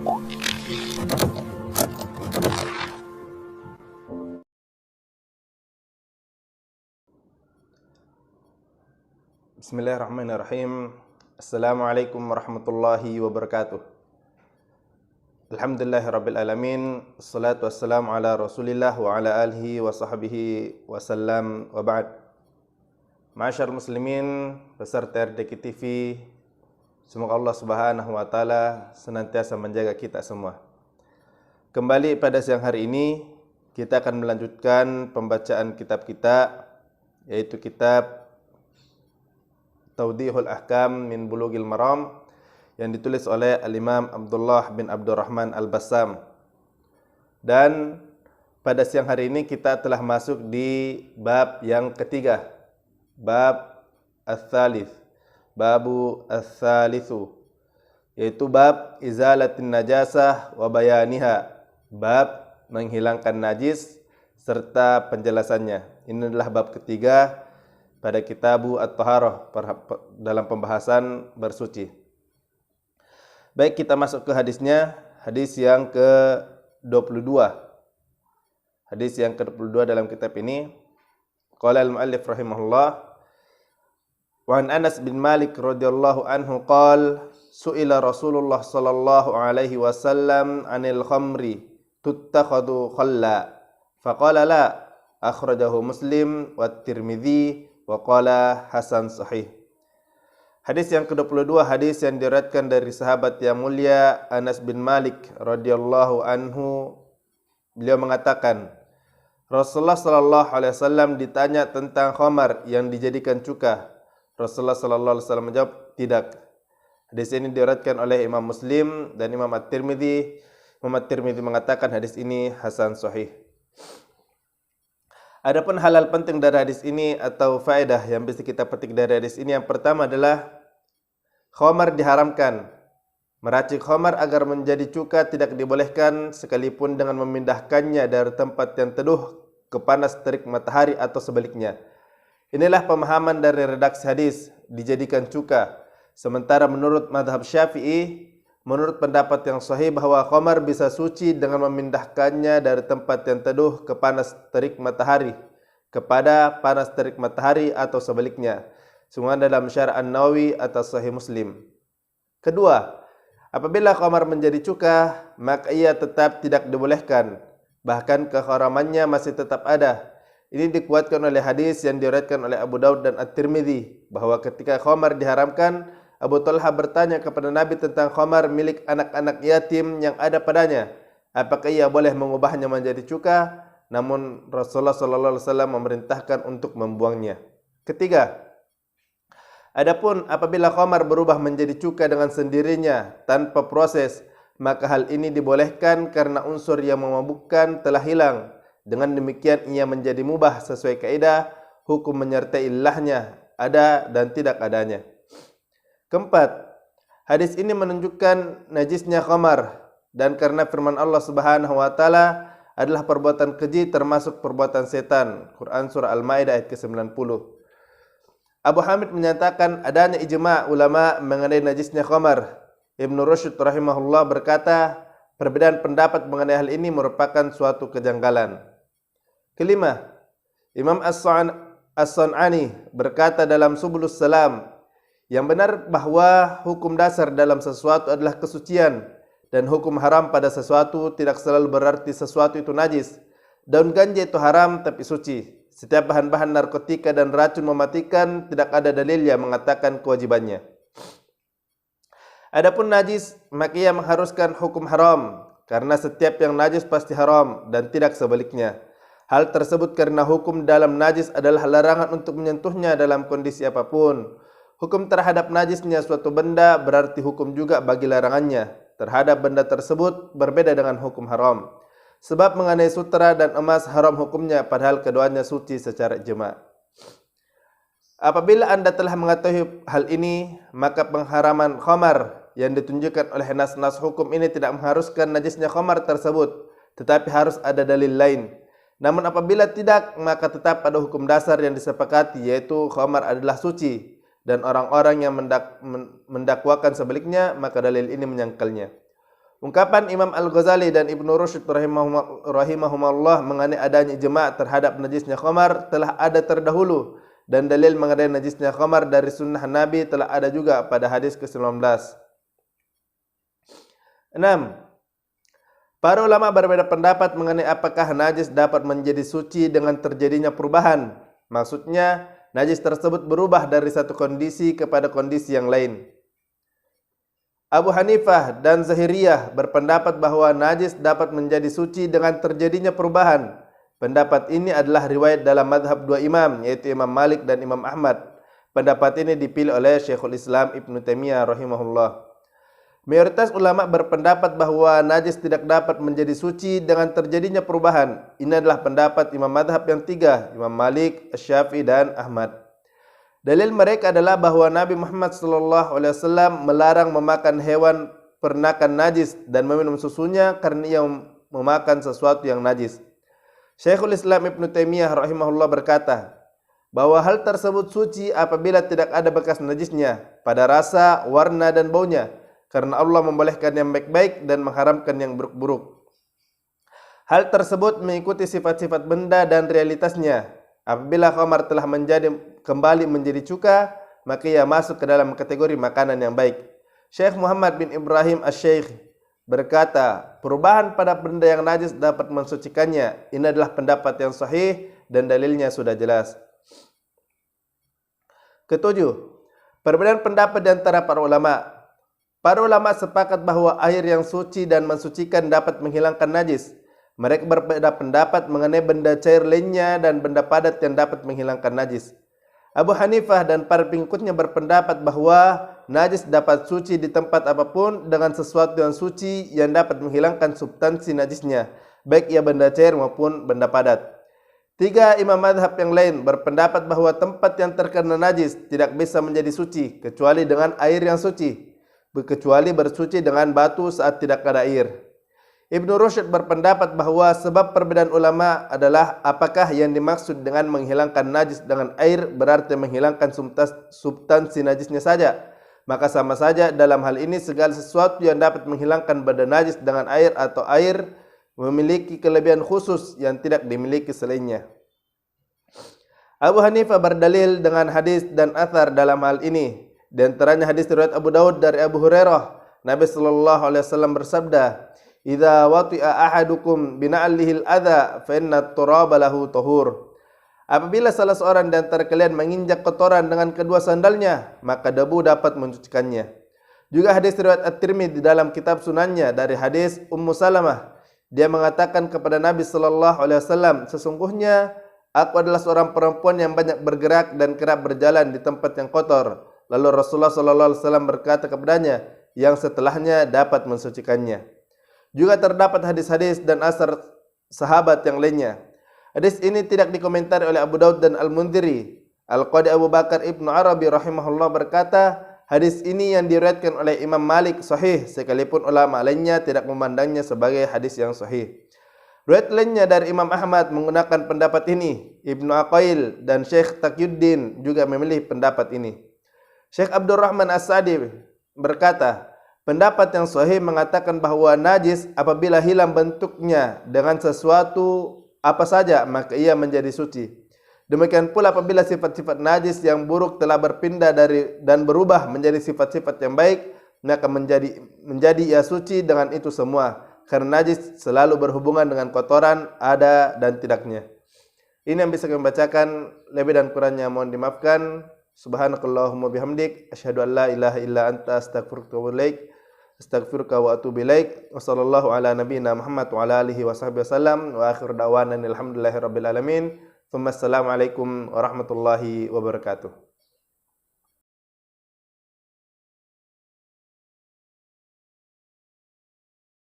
Bismillahirrahmanirrahim. Assalamualaikum warahmatullahi wabarakatuh. Alhamdulillahirabbil alamin. Wassalatu wassalamu ala Rasulillah wa ala alihi wa sahbihi wasallam wa ba'd. Ma'asyar muslimin peserta RDK TV, semoga Allah Subhanahu wa taala senantiasa menjaga kita semua. Kembali pada siang hari ini kita akan melanjutkan pembacaan kitab kita, yaitu kitab Tawdihul Ahkam min Bulughil Maram yang ditulis oleh Al-Imam Abdullah bin Abdurrahman Al-Bassam. Dan pada siang hari ini kita telah masuk di bab yang ketiga, bab Ats-Tsalits, babu Ats-Tsalitsu, yaitu bab izalatin najasah wa bayaniha, bab menghilangkan najis serta penjelasannya. Ini adalah bab ketiga pada Kitabu At-Taharah dalam pembahasan bersuci. Baik, kita masuk ke hadisnya, hadis yang ke-22. Hadis yang ke-22 dalam kitab ini. Qala al-muallif rahimahullah, wa an Anas bin Malik radhiyallahu anhu qala su'ila Rasulullah sallallahu alaihi wasallam 'anil khamri tuttakhadhu khalla faqala la, akhrajahu Muslim wa Tirmidzi wa qala hasan sahih. Hadis yang ke-22, hadis yang diriwayatkan dari sahabat yang mulia Anas bin Malik radhiyallahu anhu. Beliau mengatakan, Rasulullah sallallahu alaihi wasallam ditanya tentang khamar yang dijadikan cuka. Rasulullah sallallahu alaihi wasallam menjawab, tidak. Hadis ini diriwayatkan oleh Imam Muslim dan Imam At-Tirmidzi. Imam At-Tirmidzi mengatakan hadis ini hasan sahih. Adapun hal-hal penting dari hadis ini atau faedah yang bisa kita petik dari hadis ini, yang pertama adalah khamar diharamkan. Meracik khamar agar menjadi cuka tidak dibolehkan sekalipun dengan memindahkannya dari tempat yang teduh ke panas terik matahari atau sebaliknya. Inilah pemahaman dari redaksi hadis, dijadikan cuka. Sementara menurut mazhab Syafi'i, menurut pendapat yang sahih bahwa khamar bisa suci dengan memindahkannya dari tempat yang teduh ke panas terik matahari kepada panas terik matahari atau sebaliknya. Semua dalam Syarah An-Nawawi atas Sahih Muslim. Kedua, apabila khamar menjadi cuka, maka ia tetap tidak dibolehkan. Bahkan keharamannya masih tetap ada. Ini dikuatkan oleh hadis yang diriwayatkan oleh Abu Daud dan At-Tirmidzi bahwa ketika khamar diharamkan, Abu Talha bertanya kepada Nabi tentang khamar milik anak-anak yatim yang ada padanya. Apakah ia boleh mengubahnya menjadi cuka? Namun Rasulullah sallallahu alaihi wasallam memerintahkan untuk membuangnya. Ketiga, adapun apabila khamar berubah menjadi cuka dengan sendirinya tanpa proses, maka hal ini dibolehkan karena unsur yang memabukkan telah hilang. Dengan demikian ia menjadi mubah sesuai kaidah hukum menyertai illahnya, ada dan tidak adanya. Keempat, hadis ini menunjukkan najisnya khamar, dan karena firman Allah Subhanahu wa taala adalah perbuatan keji termasuk perbuatan setan. Quran surah Al-Maidah ayat ke-90. Abu Hamid menyatakan adanya ijma' ulama mengenai najisnya khamar. Ibnu Rusyd rahimahullah berkata, perbedaan pendapat mengenai hal ini merupakan suatu kejanggalan. Kelima, Imam As-Sun'ani berkata dalam Subulus Salam, yang benar bahwa hukum dasar dalam sesuatu adalah kesucian, dan hukum haram pada sesuatu tidak selalu berarti sesuatu itu najis. Daun ganja itu haram tapi suci. Setiap bahan-bahan narkotika dan racun mematikan, tidak ada dalil yang mengatakan kewajibannya. Adapun najis, maka ia mengharuskan hukum haram, karena setiap yang najis pasti haram dan tidak sebaliknya. Hal tersebut karena hukum dalam najis adalah larangan untuk menyentuhnya dalam kondisi apapun. Hukum terhadap najisnya suatu benda berarti hukum juga bagi larangannya terhadap benda tersebut berbeda dengan hukum haram. Sebab mengenai sutra dan emas haram hukumnya padahal keduanya suci secara ijma'. Apabila Anda telah mengetahui hal ini, maka pengharaman khamar yang ditunjukkan oleh nas-nas hukum ini tidak mengharuskan najisnya khamar tersebut, tetapi harus ada dalil lain. Namun apabila tidak, maka tetap pada hukum dasar yang disepakati, yaitu khamar adalah suci. Dan orang-orang yang mendakwakan sebaliknya, maka dalil ini menyangkalnya. Ungkapan Imam Al-Ghazali dan Ibnu Rushd rahimahumullah mengenai adanya ijma' terhadap najisnya khamar telah ada terdahulu, dan dalil mengenai najisnya khamar dari sunnah Nabi telah ada juga pada hadis ke-19. 6. Para ulama berbeda pendapat mengenai apakah najis dapat menjadi suci dengan terjadinya perubahan. Maksudnya, najis tersebut berubah dari satu kondisi kepada kondisi yang lain. Abu Hanifah dan Zahiriyah berpendapat bahwa najis dapat menjadi suci dengan terjadinya perubahan. Pendapat ini adalah riwayat dalam madhab dua imam, yaitu Imam Malik dan Imam Ahmad. Pendapat ini dipilih oleh Syekhul Islam Ibnu Taimiyah rahimahullah. Mayoritas ulama berpendapat bahwa najis tidak dapat menjadi suci dengan terjadinya perubahan. Ini adalah pendapat imam madhab yang tiga, Imam Malik, Syafi'i, dan Ahmad. Dalil mereka adalah bahwa Nabi Muhammad SAW melarang memakan hewan pernakan najis dan meminum susunya karena ia memakan sesuatu yang najis. Syekhul Islam Ibnu Taimiyah rahimahullah berkata bahwa hal tersebut suci apabila tidak ada bekas najisnya pada rasa, warna, dan baunya, karena Allah membolehkan yang baik-baik dan mengharamkan yang buruk-buruk. Hal tersebut mengikuti sifat-sifat benda dan realitasnya. Apabila khamar telah kembali menjadi cuka, maka ia masuk ke dalam kategori makanan yang baik. Syekh Muhammad bin Ibrahim Asy-Syaikh berkata, perubahan pada benda yang najis dapat mensucikannya. Ini adalah pendapat yang sahih dan dalilnya sudah jelas. Ketujuh, perbedaan pendapat di antara para ulama. Para ulama sepakat bahwa air yang suci dan mensucikan dapat menghilangkan najis. Mereka berbeda pendapat mengenai benda cair lainnya dan benda padat yang dapat menghilangkan najis. Abu Hanifah dan para pengikutnya berpendapat bahwa najis dapat suci di tempat apapun dengan sesuatu yang suci yang dapat menghilangkan substansi najisnya, baik ia benda cair maupun benda padat. Tiga imam madhab yang lain berpendapat bahwa tempat yang terkena najis tidak bisa menjadi suci kecuali dengan air yang suci, kecuali bersuci dengan batu saat tidak ada air. Ibnu Rushd berpendapat bahwa sebab perbedaan ulama adalah apakah yang dimaksud dengan menghilangkan najis dengan air berarti menghilangkan substansi najisnya saja. Maka sama saja dalam hal ini segala sesuatu yang dapat menghilangkan benda najis dengan air atau air memiliki kelebihan khusus yang tidak dimiliki selainnya. Abu Hanifah berdalil dengan hadis dan athar dalam hal ini. Di antaranya hadis riwayat Abu Daud dari Abu Hurairah, Nabi SAW bersabda, "Idza wati'a ahadukum bina'lihi al-adha fa inna at-turaba lahu tahur." Apabila salah seorang di antara kalian menginjak kotoran dengan kedua sandalnya, maka debu dapat mencucikannya. Juga hadis riwayat At-Tirmidzi dalam kitab Sunannya dari hadis Ummu Salamah. Dia mengatakan kepada Nabi SAW, "Sesungguhnya aku adalah seorang perempuan yang banyak bergerak dan kerap berjalan di tempat yang kotor." Lalu Rasulullah SAW berkata kepadanya, "Yang setelahnya dapat mensucikannya." Juga terdapat hadis-hadis dan asar sahabat yang lainnya. Hadis ini tidak dikomentari oleh Abu Daud dan Al-Mundhiri. Al-Qadi Abu Bakar Ibnu Arabi rahimahullah berkata, hadis ini yang diriwayatkan oleh Imam Malik sahih, sekalipun ulama lainnya tidak memandangnya sebagai hadis yang sahih. Riwayat lainnya dari Imam Ahmad menggunakan pendapat ini. Ibnu Aqail dan Syekh Taqiyuddin juga memilih pendapat ini. Syekh Abdurrahman As-Sa'di berkata, pendapat yang sahih mengatakan bahwa najis apabila hilang bentuknya dengan sesuatu apa saja maka ia menjadi suci. Demikian pula apabila sifat-sifat najis yang buruk telah berpindah dan berubah menjadi sifat-sifat yang baik, maka menjadi ia suci dengan itu semua. Karena najis selalu berhubungan dengan kotoran, ada dan tidaknya. Ini yang bisa kami bacakan, lebih dan kurangnya mohon dimaafkan. Subhanakallahumma bihamdik, asyhadu an la ilaha illa anta, astaghfiruka wa atubu ilaik. Astaghfiruka wa atubu ilaik. Wa sallallahu ala nabiyyina Muhammad wa ala alihi wa sahbihi wasallam. Wa akhir da'wana alhamdulillahi rabbil alamin. Assalamualaikum warahmatullahi wabarakatuh.